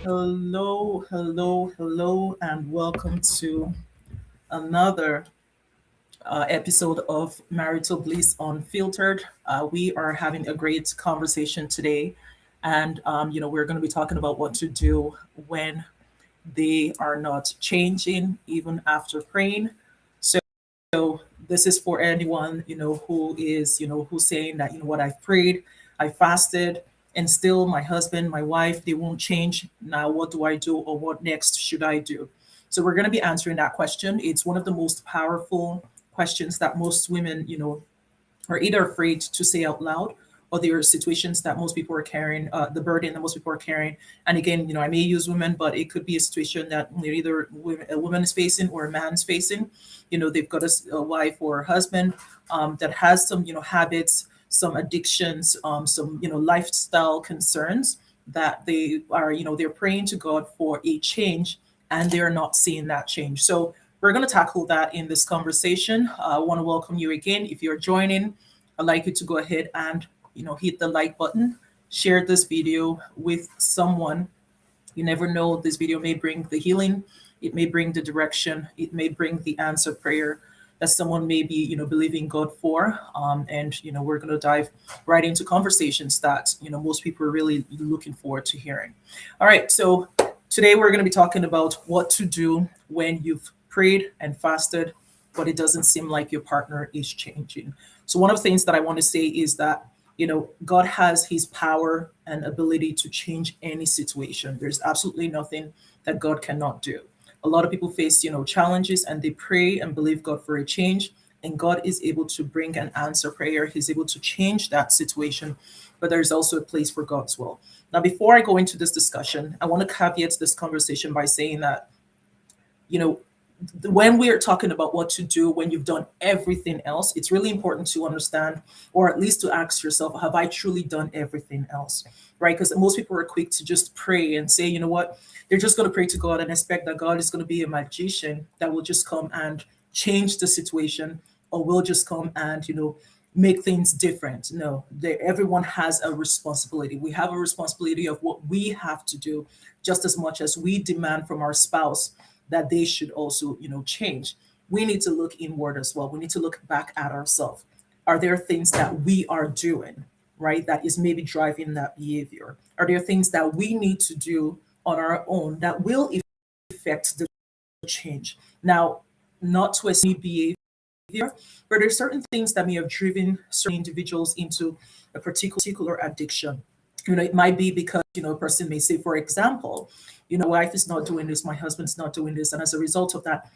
Hello, hello, hello, and welcome to another episode of Marital Bliss Unfiltered. We are having a great conversation today, and we're going to be talking about what to do when they are not changing, even after praying. So this is for anyone, who is, who's saying that, what, I've prayed, I fasted, and still my husband, my wife, they won't change. Now, what do I do, or what next should I do? So we're going to be answering that question. It's one of the most powerful questions that most women, are either afraid to say out loud, or there are situations that most people are carrying, the burden that most people are carrying. And again, I may use women, but it could be a situation that either a woman is facing or a man's facing. They've got a wife or a husband that has some, habits, some addictions, some, lifestyle concerns that they are, they're praying to God for a change, and they're not seeing that change. So we're going to tackle that in this conversation. I want to welcome you again. If you're joining, I'd like you to go ahead and hit the like button, share this video with someone. You never know, this video may bring the healing, it may bring the direction, it may bring the answer prayer that someone may be believing God for. And we're going to dive right into conversations that most people are really looking forward to hearing. All right, so today we're going to be talking about what to do when you've prayed and fasted, but it doesn't seem like your partner is changing. So one of the things that I want to say is that God has his power and ability to change any situation. There's absolutely nothing that God cannot do. A lot of people face challenges, and they pray and believe God for a change, and God is able to bring an answer prayer. He's able to change that situation, but there's also a place for God's will. Now, before I go into this discussion, I want to caveat this conversation by saying that you know when we are talking about what to do when you've done everything else, it's really important to understand, or at least to ask yourself, have I truly done everything else? Right? Because most people are quick to just pray and say, you know what, they're just going to pray to God and expect that God is going to be a magician that will just come and change the situation, or will just come and, make things different. No, everyone has a responsibility. We have a responsibility of what we have to do, just as much as we demand from our spouse that they should also, change. We need to look inward as well. We need to look back at ourselves. Are there things that we are doing, right, that is maybe driving that behavior? Are there things that we need to do on our own that will affect the change? Now, not to any behavior, but there's certain things that may have driven certain individuals into a particular addiction. It might be because, a person may say, for example, wife is not doing this, my husband's not doing this. And as a result of that,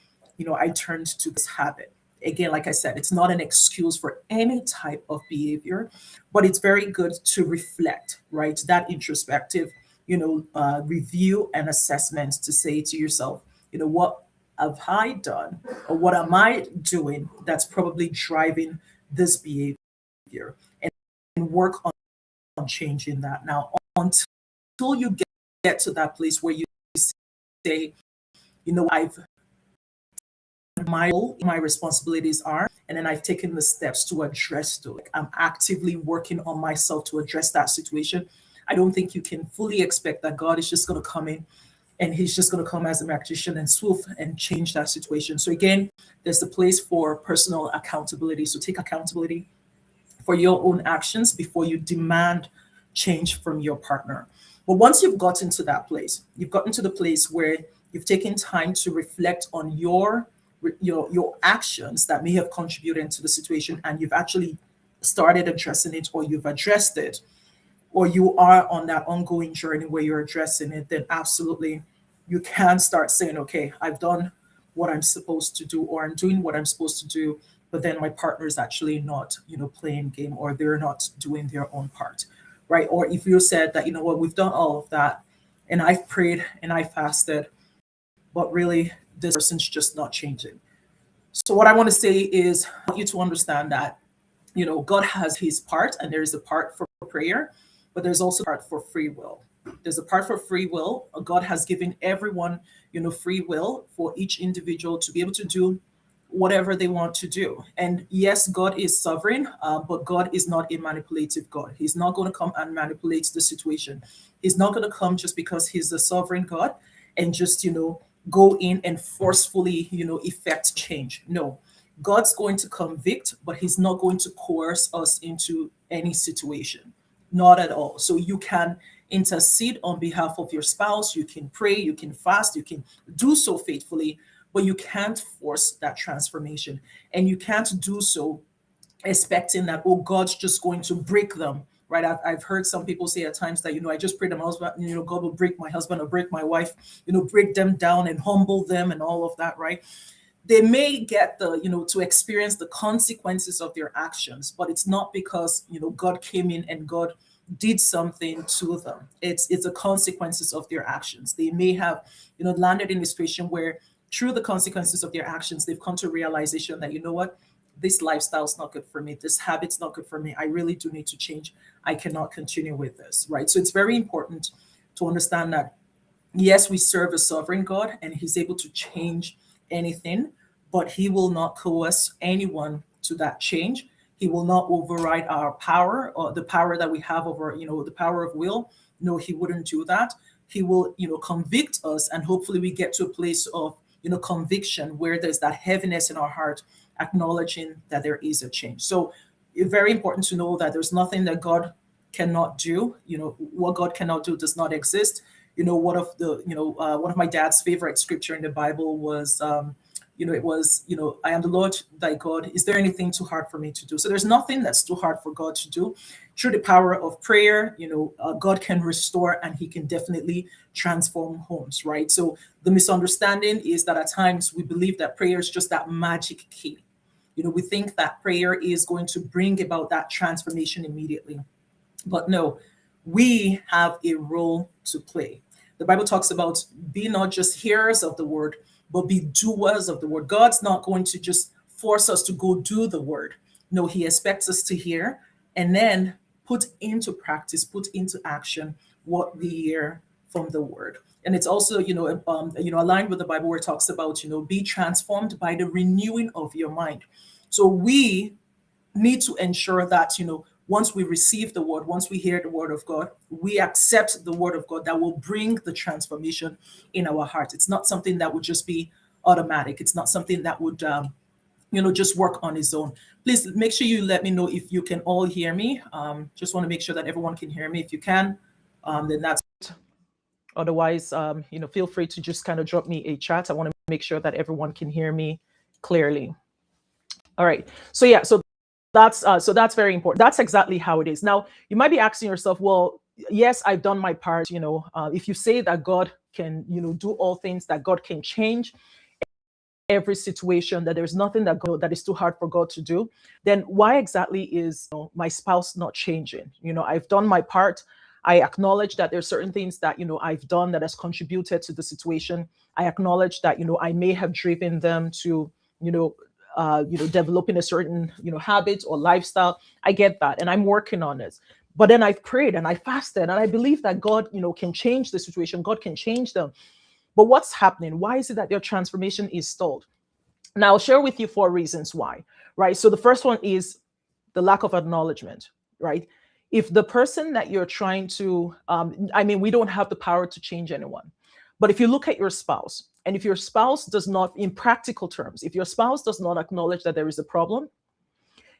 I turned to this habit. Again, like I said, it's not an excuse for any type of behavior, but it's very good to reflect, right? That introspective, review and assessment to say to yourself, what have I done, or what am I doing that's probably driving this behavior, and work on changing that. Now, until you get to that place where you say, I've my responsibilities are, and then I've taken the steps to address to it. I'm actively working on myself to address that situation. I don't think you can fully expect that God is just going to come in and he's just going to come as a magician and swoop and change that situation. So again, there's a place for personal accountability. So take accountability for your own actions before you demand change from your partner. But once you've gotten to that place, you've gotten to the place where you've taken time to reflect on your actions that may have contributed to the situation, and you've actually started addressing it, or you've addressed it, or you are on that ongoing journey where you're addressing it, then absolutely you can start saying, okay, I've done what I'm supposed to do, or I'm doing what I'm supposed to do, but then my partner is actually not, playing game, or they're not doing their own part, right? Or if you said that, what, we've done all of that, and I've prayed and I fasted, but really this person's just not changing. So what I want to say is, I want you to understand that, God has his part, and there is a part for prayer, but there's also a part for free will. There's a part for free will. God has given everyone, free will for each individual to be able to do whatever they want to do. And yes, God is sovereign, but God is not a manipulative God. He's not going to come and manipulate the situation. He's not going to come just because he's the sovereign God and just, go in and forcefully, effect change. No, God's going to convict, but he's not going to coerce us into any situation. Not at all. So you can intercede on behalf of your spouse, you can pray, you can fast, you can do so faithfully, but you can't force that transformation. And you can't do so expecting that, oh, God's just going to break them. Right. I've heard some people say at times that, I just pray that my husband, God will break my husband or break my wife, break them down and humble them and all of that. Right. They may get to experience the consequences of their actions, but it's not because, God came in and God did something to them. It's the consequences of their actions. They may have, landed in a situation where through the consequences of their actions, they've come to a realization that, what, this lifestyle's not good for me. This habit's not good for me. I really do need to change. I cannot continue with this, right? So it's very important to understand that, yes, we serve a sovereign God and he's able to change anything, but he will not coerce anyone to that change. He will not override our power or the power that we have over, the power of will. No, he wouldn't do that. He will, convict us, and hopefully we get to a place of, conviction where there's that heaviness in our heart, acknowledging that there is a change. So it's very important to know that there's nothing that God cannot do. What God cannot do does not exist. One of my dad's favorite scripture in the Bible was, it was, I am the Lord thy God. Is there anything too hard for me to do? So there's nothing that's too hard for God to do. Through the power of prayer, God can restore and he can definitely transform homes, right? So the misunderstanding is that at times we believe that prayer is just that magic key. We think that prayer is going to bring about that transformation immediately. But no, we have a role to play. The Bible talks about be not just hearers of the word, but be doers of the word. God's not going to just force us to go do the word. No, he expects us to hear and then put into practice, put into action what we hear from the word. And it's also, aligned with the Bible where it talks about, be transformed by the renewing of your mind. So we need to ensure that, once we receive the word, once we hear the word of God, we accept the word of God that will bring the transformation in our heart. It's not something that would just be automatic. It's not something that would, just work on its own. Please make sure you let me know if you can all hear me. Just want to make sure that everyone can hear me. If you can, then that's it. Otherwise, feel free to just kind of drop me a chat. I want to make sure that everyone can hear me clearly. All right. So yeah, so that's very important. That's exactly how it is. Now, you might be asking yourself, well, yes, I've done my part. If you say that God can, do all things, that God can change every situation, that there's nothing that is too hard for God to do, then why exactly is my spouse not changing? I've done my part. I acknowledge that there's certain things that, I've done that has contributed to the situation. I acknowledge that, I may have driven them to, developing a certain, habit or lifestyle. I get that. And I'm working on it. But then I've prayed and I fasted and I believe that God, can change the situation. God can change them. But what's happening? Why is it that their transformation is stalled? Now, I'll share with you 4 reasons why, right? So the first one is the lack of acknowledgement, right? If the person that you're trying to, we don't have the power to change anyone. But if you look at your spouse, and if your spouse does not, in practical terms, if your spouse does not acknowledge that there is a problem,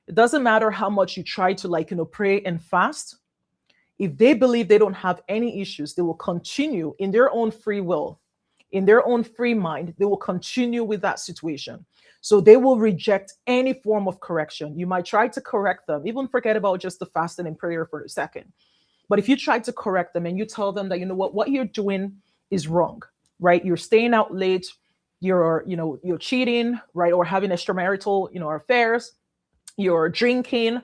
it doesn't matter how much you try to pray and fast. If they believe they don't have any issues, they will continue in their own free will, in their own free mind, they will continue with that situation. So they will reject any form of correction. You might try to correct them, even forget about just the fasting and prayer for a second. But if you try to correct them and you tell them that, what you're doing is wrong, right? You're staying out late, you're cheating, right? Or having extramarital, affairs, you're drinking,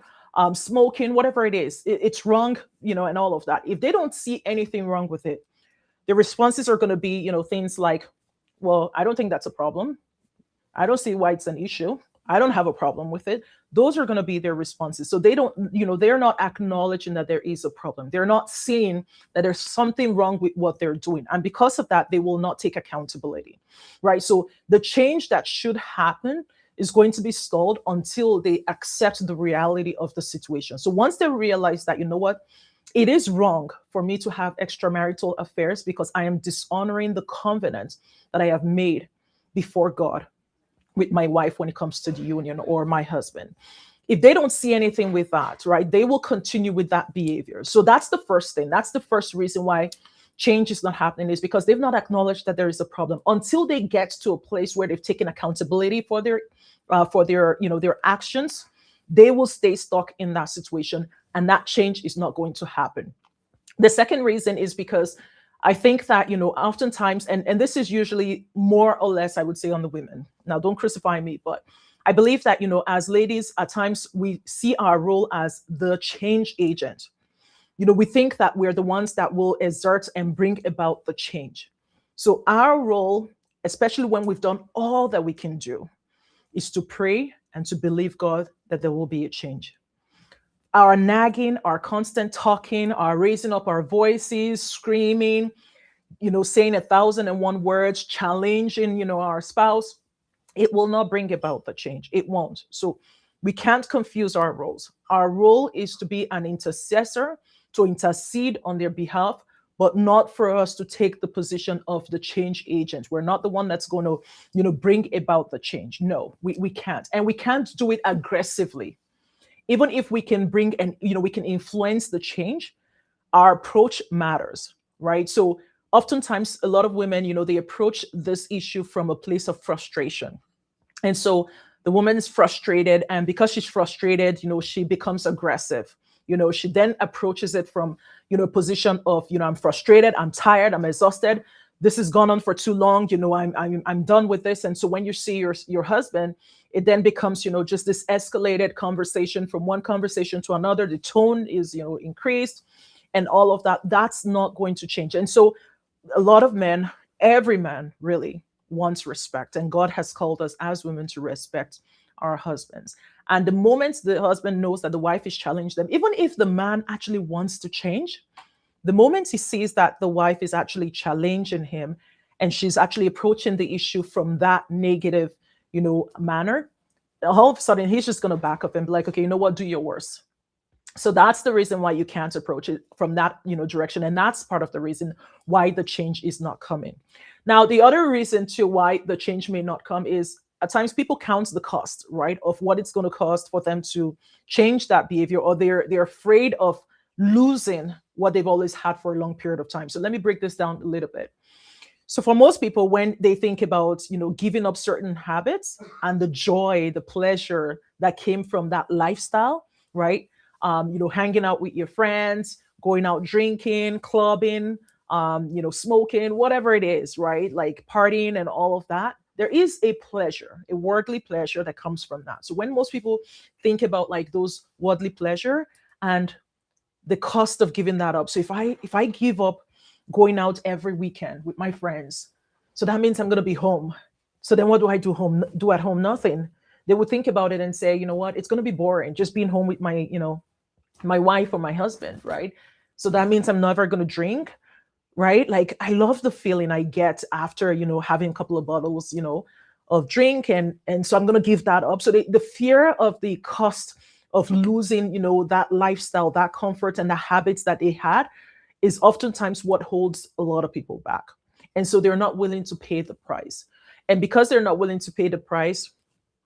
smoking, whatever it is, it's wrong, and all of that. If they don't see anything wrong with it, the responses are going to be, things like, well, I don't think that's a problem. I don't see why it's an issue. I don't have a problem with it. Those are going to be their responses. So they don't, they're not acknowledging that there is a problem. They're not seeing that there's something wrong with what they're doing. And because of that, they will not take accountability, right? So the change that should happen is going to be stalled until they accept the reality of the situation. So once they realize that, you know what, it is wrong for me to have extramarital affairs because I am dishonoring the covenant that I have made before God with my wife when it comes to the union, or my husband. If they don't see anything with that, right, they will continue with that behavior. So that's the first thing. That's the first reason why change is not happening, is because they've not acknowledged that there is a problem. Until they get to a place where they've taken accountability for their their actions, they will stay stuck in that situation, and that change is not going to happen. The second reason is because I think that, oftentimes, and this is usually more or less, I would say, on the women. Now, don't crucify me, but I believe that, as ladies, at times we see our role as the change agent. We think that we're the ones that will exert and bring about the change. So our role, especially when we've done all that we can do, is to pray and to believe God that there will be a change. Our nagging, our constant talking, our raising up our voices, screaming, saying 1,001 words, challenging, our spouse, it will not bring about the change. It won't. So we can't confuse our roles. Our role is to be an intercessor, to intercede on their behalf, but not for us to take the position of the change agent. We're not the one that's going to, bring about the change. No, we can't. And we can't do it aggressively. Even if we can bring and, we can influence the change, our approach matters, right? So oftentimes a lot of women, they approach this issue from a place of frustration. And so the woman is frustrated, and because she's frustrated, she becomes aggressive. She then approaches it from, a position of, I'm frustrated, I'm tired, I'm exhausted. This has gone on for too long. I'm done with this. And so when you see your husband, it then becomes, just this escalated conversation from one conversation to another. The tone is, increased, and all of that. That's not going to change. And so a lot of men, every man really wants respect, and God has called us as women to respect our husbands. And the moment the husband knows that the wife is challenging them, even if the man actually wants to change, the moment he sees that the wife is actually challenging him and she's actually approaching the issue from that negative, manner, all of a sudden he's just going to back up and be like, okay, you know what, do your worst. So that's the reason why you can't approach it from that, direction. And that's part of the reason why the change is not coming. Now, the other reason too why the change may not come is at times people count the cost, right, of what it's going to cost for them to change that behavior, or they're afraid of losing what they've always had for a long period of time. So let me break this down a little bit. So for most people, when they think about, giving up certain habits and the joy, the pleasure that came from that lifestyle, right? Hanging out with your friends, going out drinking, clubbing, smoking, whatever it is, right? Like partying and all of that. There is a pleasure, a worldly pleasure that comes from that. So when most people think about like those worldly pleasure and the cost of giving that up. So if I give up going out every weekend with my friends, so that means I'm going to be home. So then what do I do at home? Nothing. They would think about it and say, you know what, it's going to be boring just being home with my, my wife or my husband, right? So that means I'm never going to drink, right? Like I love the feeling I get after, having a couple of bottles, of drink. And so I'm going to give that up. So the fear of the cost of losing, that lifestyle, that comfort and the habits that they had is oftentimes what holds a lot of people back. And so they're not willing to pay the price. And because they're not willing to pay the price,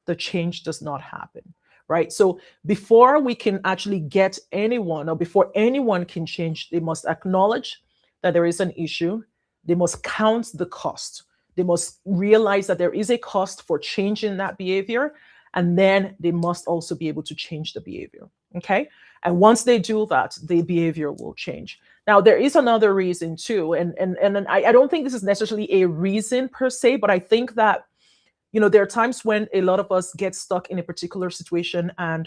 the change does not happen, right? So before we can actually get anyone, or before anyone can change, they must acknowledge that there is an issue. They must count the cost. They must realize that there is a cost for changing that behavior. And then they must also be able to change the behavior. Okay. And once they do that, the behavior will change. Now, there is another reason too. And I don't think this is necessarily a reason per se, but I think that, there are times when a lot of us get stuck in a particular situation and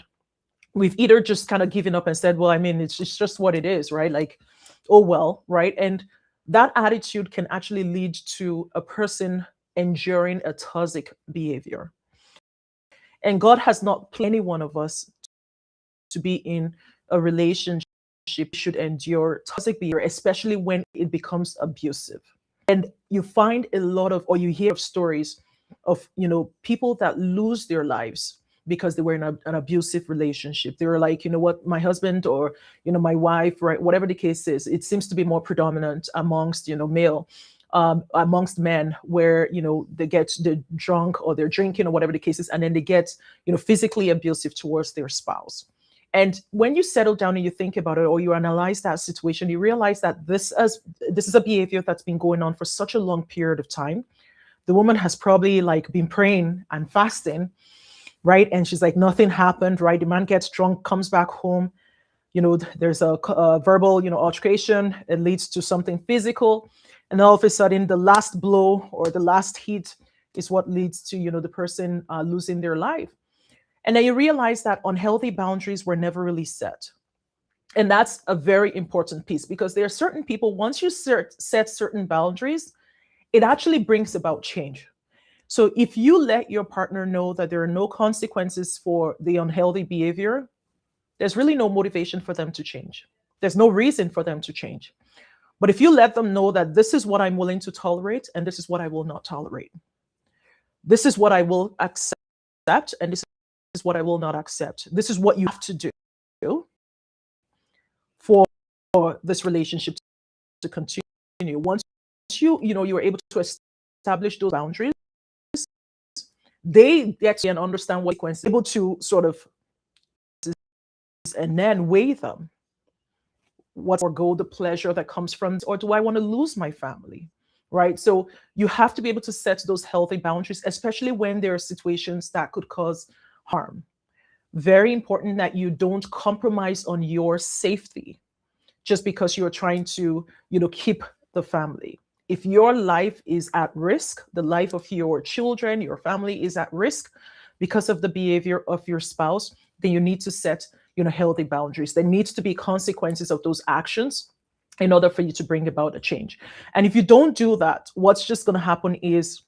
we've either just kind of given up and said, well, I mean, it's just what it is, right? Like, oh, well, right. And that attitude can actually lead to a person enduring a toxic behavior. And God has not planned any one of us to be in a relationship should endure toxic behavior, especially when it becomes abusive. And you find a lot of, or you hear of stories of, people that lose their lives because they were in an abusive relationship. They were like, you know what, my husband, or, my wife, right, whatever the case is, it seems to be more predominant amongst, male, amongst men, where, they get the drunk, or they're drinking, or whatever the case is, and then they get, physically abusive towards their spouse. And when you settle down and you think about it, or you analyze that situation, you realize that this is a behavior that's been going on for such a long period of time. The woman has probably like been praying and fasting, right? And she's like, nothing happened, right? The man gets drunk, comes back home, there's a verbal, altercation. It leads to something physical. And all of a sudden, the last blow, or the last hit, is what leads to, the person losing their life. And then you realize that unhealthy boundaries were never really set. And that's a very important piece, because there are certain people, once you set certain boundaries, it actually brings about change. So if you let your partner know that there are no consequences for the unhealthy behavior, there's really no motivation for them to change. There's no reason for them to change. But if you let them know that this is what I'm willing to tolerate, and this is what I will not tolerate, this is what I will accept, and this is what I will not accept, this is what you have to do for this relationship to continue. Once you're able to establish those boundaries, they get and understand what consequences, able to sort of, and then weigh them. What forgo the pleasure that comes from, or do I want to lose my family? Right? So you have to be able to set those healthy boundaries, especially when there are situations that could cause harm. Very important that you don't compromise on your safety just because you're trying to, keep the family. If your life is at risk, the life of your children, your family is at risk because of the behavior of your spouse, then you need to set, healthy boundaries. There needs to be consequences of those actions in order for you to bring about a change. And if you don't do that, what's just going to happen is,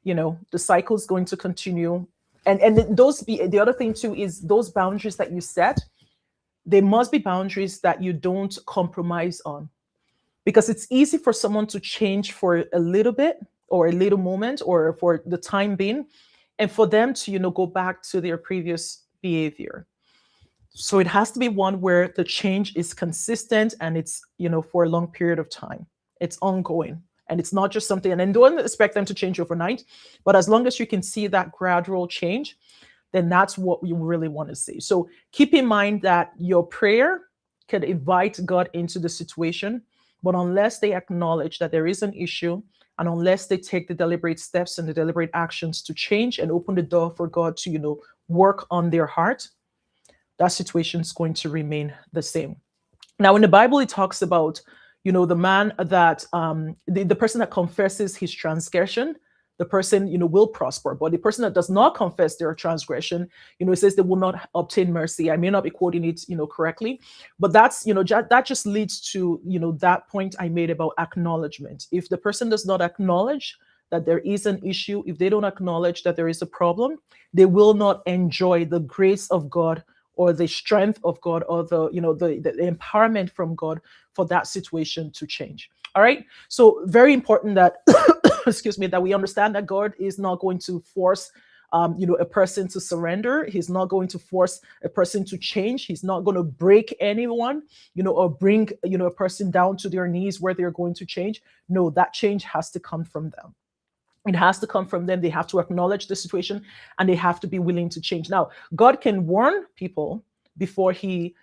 the cycle is going to continue. And the other thing too is those boundaries that you set, they must be boundaries that you don't compromise on. Because it's easy for someone to change for a little bit, or a little moment, or for the time being, and for them to, go back to their previous behavior. So it has to be one where the change is consistent, and it's, for a long period of time. It's ongoing, and it's not just something, and then don't expect them to change overnight. But as long as you can see that gradual change, then that's what you really want to see. So keep in mind that your prayer can invite God into the situation, but unless they acknowledge that there is an issue, and unless they take the deliberate steps and the deliberate actions to change and open the door for God to, work on their heart, that situation is going to remain the same. Now, in the Bible, it talks about, the man that, the person that confesses his transgression, the person, will prosper. But the person that does not confess their transgression, it says they will not obtain mercy. I may not be quoting it, correctly, but that's, that just leads to, that point I made about acknowledgement. If the person does not acknowledge that there is an issue, if they don't acknowledge that there is a problem, they will not enjoy the grace of God, or the strength of God, or the empowerment from God for that situation to change. All right. So very important that, excuse me, that we understand that God is not going to force, a person to surrender. He's not going to force a person to change. He's not going to break anyone, or bring, a person down to their knees where they're going to change. No, that change has to come from them. It has to come from them. They have to acknowledge the situation, and they have to be willing to change. Now, God can warn people before he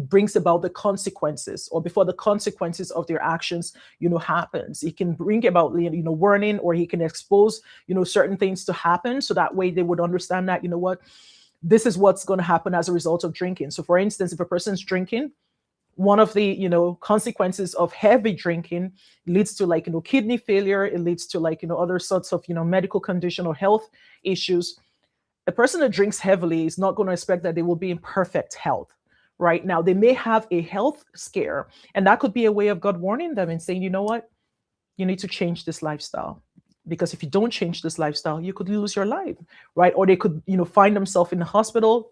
brings about the consequences, or before the consequences of their actions, happens. He can bring about, warning, or he can expose, certain things to happen. So that way they would understand that, this is what's going to happen as a result of drinking. So for instance, if a person's drinking, one of the consequences of heavy drinking leads to kidney failure. It leads to other sorts of medical condition or health issues. A person that drinks heavily is not going to expect that they will be in perfect health. Right now, they may have a health scare, and that could be a way of God warning them and saying, you know what, you need to change this lifestyle, because if you don't change this lifestyle, you could lose your life, right? Or they could find themselves in the hospital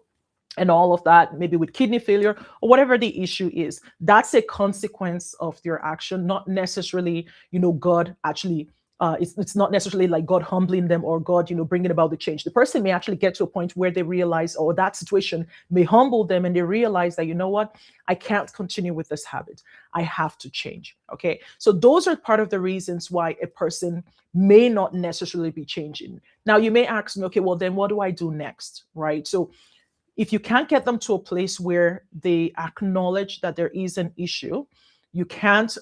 and all of that, maybe with kidney failure or whatever the issue is. That's a consequence of their action, not necessarily, God actually It's not necessarily like God humbling them or God, bringing about the change. The person may actually get to a point where they realize, or that situation may humble them and they realize that, you know what, I can't continue with this habit. I have to change. Okay. So those are part of the reasons why a person may not necessarily be changing. Now you may ask me, okay, well then what do I do next? Right. So if you can't get them to a place where they acknowledge that there is an issue, you can't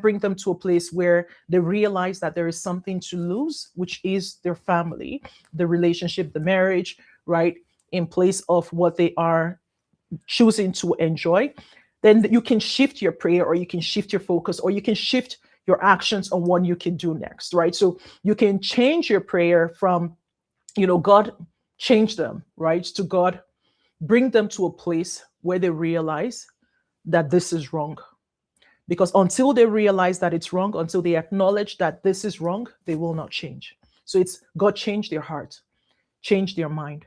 bring them to a place where they realize that there is something to lose, which is their family, the relationship, the marriage, right, in place of what they are choosing to enjoy. Then you can shift your prayer, or you can shift your focus, or you can shift your actions on what you can do next, right? So you can change your prayer from, God, change them, right, to God, bring them to a place where they realize that this is wrong. Because until they realize that it's wrong, until they acknowledge that this is wrong, they will not change. So it's God, change their heart, change their mind,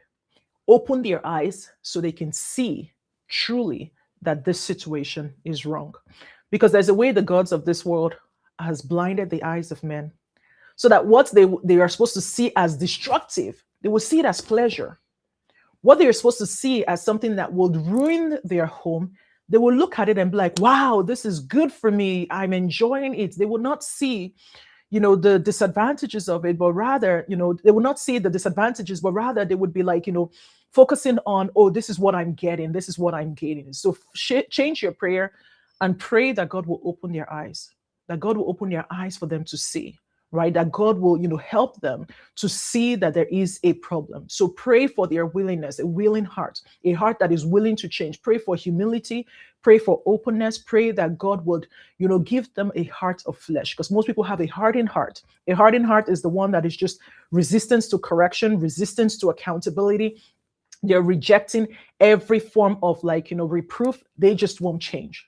open their eyes so they can see truly that this situation is wrong. Because there's a way the gods of this world has blinded the eyes of men, so that what they are supposed to see as destructive, they will see it as pleasure. What they are supposed to see as something that would ruin their home, they will look at it and be like, wow, this is good for me. I'm enjoying it. They will not see, the disadvantages of it, but rather, they will not see the disadvantages, but rather they would be like, focusing on, oh, this is what I'm getting. This is what I'm gaining. So change your prayer and pray that God will open their eyes, that God will open their eyes for them to see, right? That God will, help them to see that there is a problem. So pray for their willingness, a willing heart, a heart that is willing to change. Pray for humility, pray for openness, pray that God would, give them a heart of flesh, because most people have a hardened heart. A hardened heart is the one that is just resistance to correction, resistance to accountability. They're rejecting every form of reproof. They just won't change.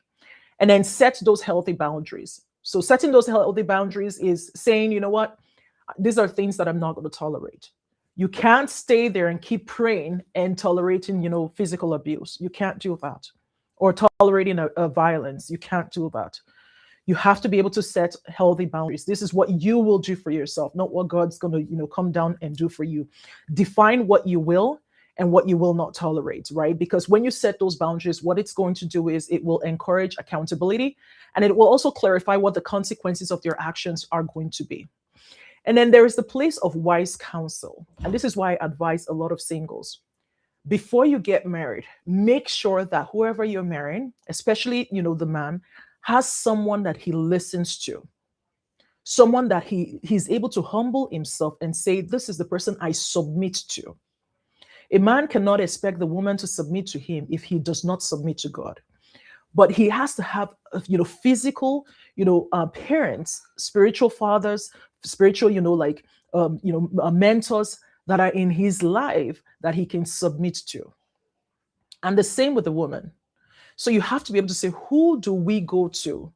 And then set those healthy boundaries. So setting those healthy boundaries is saying, you know what, these are things that I'm not going to tolerate. You can't stay there and keep praying and tolerating, physical abuse. You can't do that. Or tolerating a violence. You can't do that. You have to be able to set healthy boundaries. This is what you will do for yourself, not what God's going to, come down and do for you. Define what you will and what you will not tolerate, right? Because when you set those boundaries, what it's going to do is it will encourage accountability, and it will also clarify what the consequences of your actions are going to be. And then there is the place of wise counsel. And this is why I advise a lot of singles. Before you get married, make sure that whoever you're marrying, especially, the man, has someone that he listens to. Someone that he's able to humble himself and say, this is the person I submit to. A man cannot expect the woman to submit to him if he does not submit to God. But he has to have, physical, parents, spiritual fathers, spiritual, mentors that are in his life that he can submit to. And the same with the woman. So you have to be able to say, who do we go to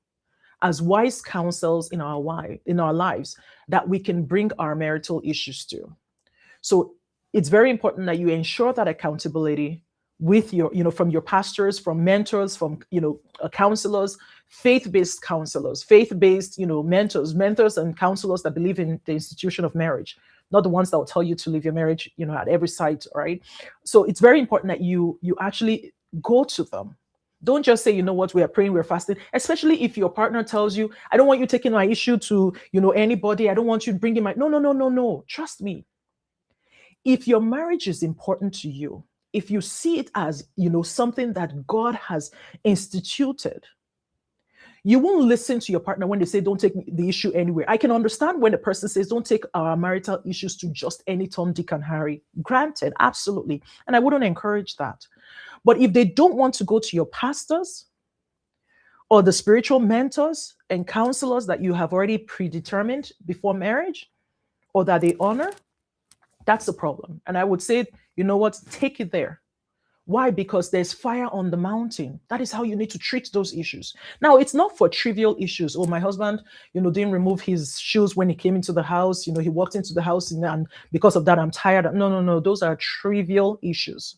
as wise counsels in our lives that we can bring our marital issues to? So it's very important that you ensure that accountability with your, from your pastors, from mentors, from, counselors, faith-based counselors, faith-based, mentors and counselors that believe in the institution of marriage, not the ones that will tell you to leave your marriage, at every site, right? So it's very important that you actually go to them. Don't just say, you know what, we are praying, we're fasting, especially if your partner tells you, I don't want you taking my issue to, anybody. I don't want you bringing my, no. Trust me. If your marriage is important to you, if you see it as, something that God has instituted, you won't listen to your partner when they say, don't take the issue anywhere. I can understand when a person says, don't take our marital issues to just any Tom, Dick, and Harry. Granted, absolutely. And I wouldn't encourage that. But if they don't want to go to your pastors or the spiritual mentors and counselors that you have already predetermined before marriage, or that they honor, that's the problem. And I would say, you know what, take it there. Why? Because there's fire on the mountain. That is how you need to treat those issues. Now, it's not for trivial issues. Oh, my husband, didn't remove his shoes when he came into the house. He walked into the house and because of that, I'm tired. No. Those are trivial issues.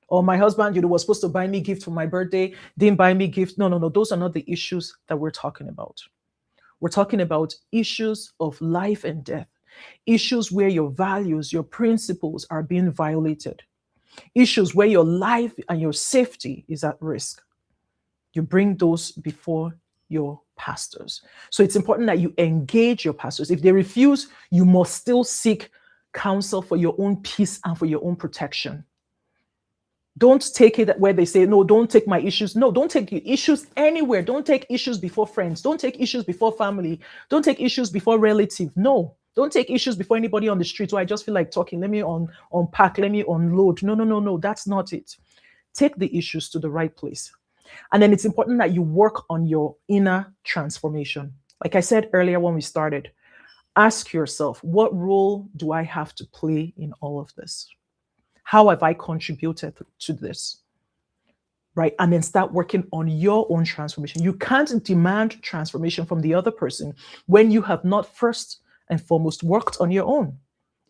Or my husband, was supposed to buy me gift for my birthday, didn't buy me gift. No. Those are not the issues that we're talking about. We're talking about issues of life and death, issues where your values, your principles are being violated, issues where your life and your safety is at risk. You bring those before your pastors. So it's important that you engage your pastors. If they refuse, you must still seek counsel for your own peace and for your own protection. Don't take it where they say, no, don't take my issues. No, don't take your issues anywhere. Don't take issues before friends. Don't take issues before family. Don't take issues before relative. No, don't take issues before anybody on the street. Oh, I just feel like talking. Let me unpack. Let me unload. No, no, no, no. That's not it. Take the issues to the right place. And then it's important that you work on your inner transformation. Like I said earlier when we started, ask yourself, what role do I have to play in all of this? How have I contributed to this? Right? And then start working on your own transformation. You can't demand transformation from the other person when you have not first and foremost worked on your own.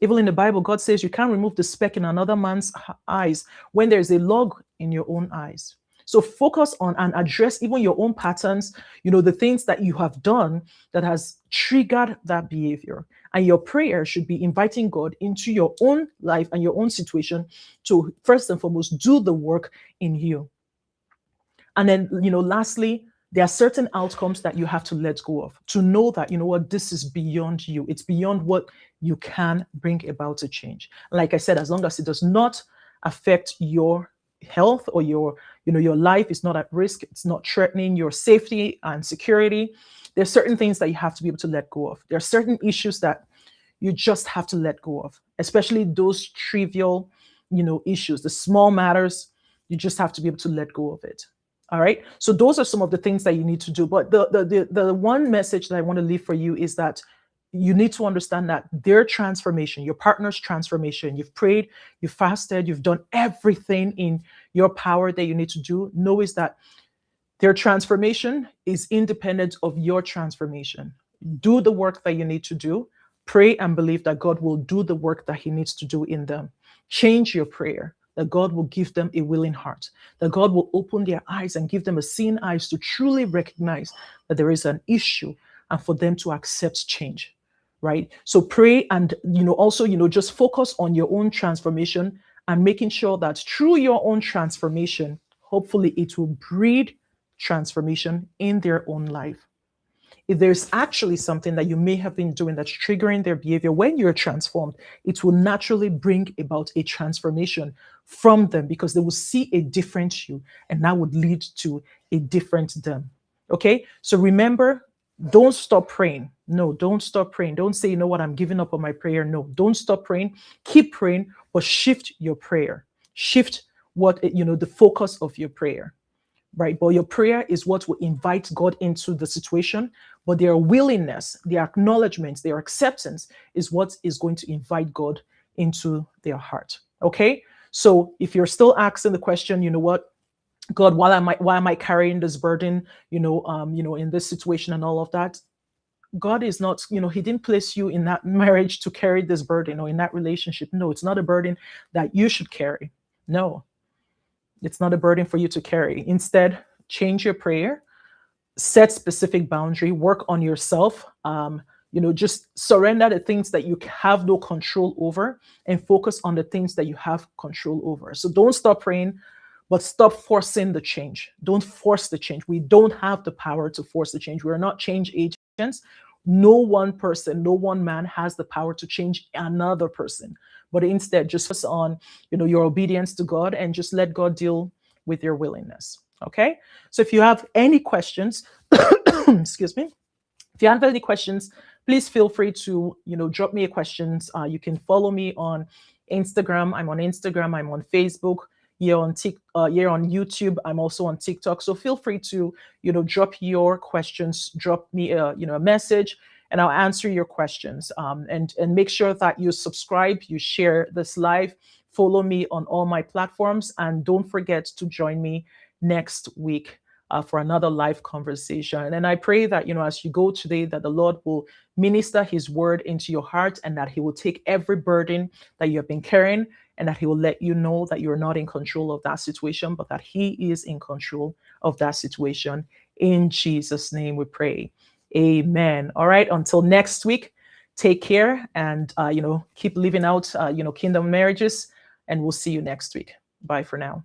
Even in the Bible, God says you can't remove the speck in another man's eyes when there's a log in your own eyes. So focus on and address even your own patterns, the things that you have done that has triggered that behavior. And your prayer should be inviting God into your own life and your own situation to first and foremost do the work in you. And then, lastly, there are certain outcomes that you have to let go of to know that, this is beyond you. It's beyond what you can bring about a change. Like I said, as long as it does not affect your health or your life is not at risk, it's not threatening your safety and security, there's certain things that you have to be able to let go of. There are certain issues that you just have to let go of, especially those trivial, issues, the small matters. You just have to be able to let go of it. All right. So those are some of the things that you need to do. But the one message that I want to leave for you is that you need to understand that their transformation, your partner's transformation, you've prayed, you've fasted, you've done everything in your power that you need to do. Know is that their transformation is independent of your transformation. Do the work that you need to do. Pray and believe that God will do the work that he needs to do in them. Change your prayer, that God will give them a willing heart, that God will open their eyes and give them a seeing eyes to truly recognize that there is an issue and for them to accept change. Right? So pray and, also, just focus on your own transformation and making sure that through your own transformation, hopefully it will breed transformation in their own life. If there's actually something that you may have been doing that's triggering their behavior, when you're transformed, it will naturally bring about a transformation from them because they will see a different you and that would lead to a different them. Okay? So remember, don't stop praying. No, don't stop praying. Don't say, I'm giving up on my prayer. No, don't stop praying. Keep praying, but shift your prayer. Shift the focus of your prayer, right? But your prayer is what will invite God into the situation, but their willingness, their acknowledgement, their acceptance is what is going to invite God into their heart. Okay? So if you're still asking the question, God, why am I carrying this burden, in this situation and all of that? God is not, he didn't place you in that marriage to carry this burden or in that relationship. No, it's not a burden that you should carry. No, it's not a burden for you to carry. Instead, change your prayer, set specific boundary, work on yourself, just surrender the things that you have no control over and focus on the things that you have control over. So don't stop praying, but stop forcing the change. Don't force the change. We don't have the power to force the change. We are not change agents. No one person, no one man has the power to change another person. But instead, just focus on, your obedience to God and just let God deal with your willingness. Okay? So if you have any questions, excuse me, if you have any questions, please feel free to, drop me a questions. You can follow me on Instagram. I'm on Instagram. I'm on Facebook. You're on YouTube. I'm also on TikTok. So feel free to, drop your questions, drop me a message, and I'll answer your questions. And make sure that you subscribe, you share this live, follow me on all my platforms, and don't forget to join me next week for another live conversation. And I pray that, as you go today, that the Lord will minister his word into your heart and that he will take every burden that you have been carrying and that he will let you know that you're not in control of that situation, but that he is in control of that situation. In Jesus' name we pray. Amen. All right. Until next week, take care and, keep living out, kingdom marriages. And we'll see you next week. Bye for now.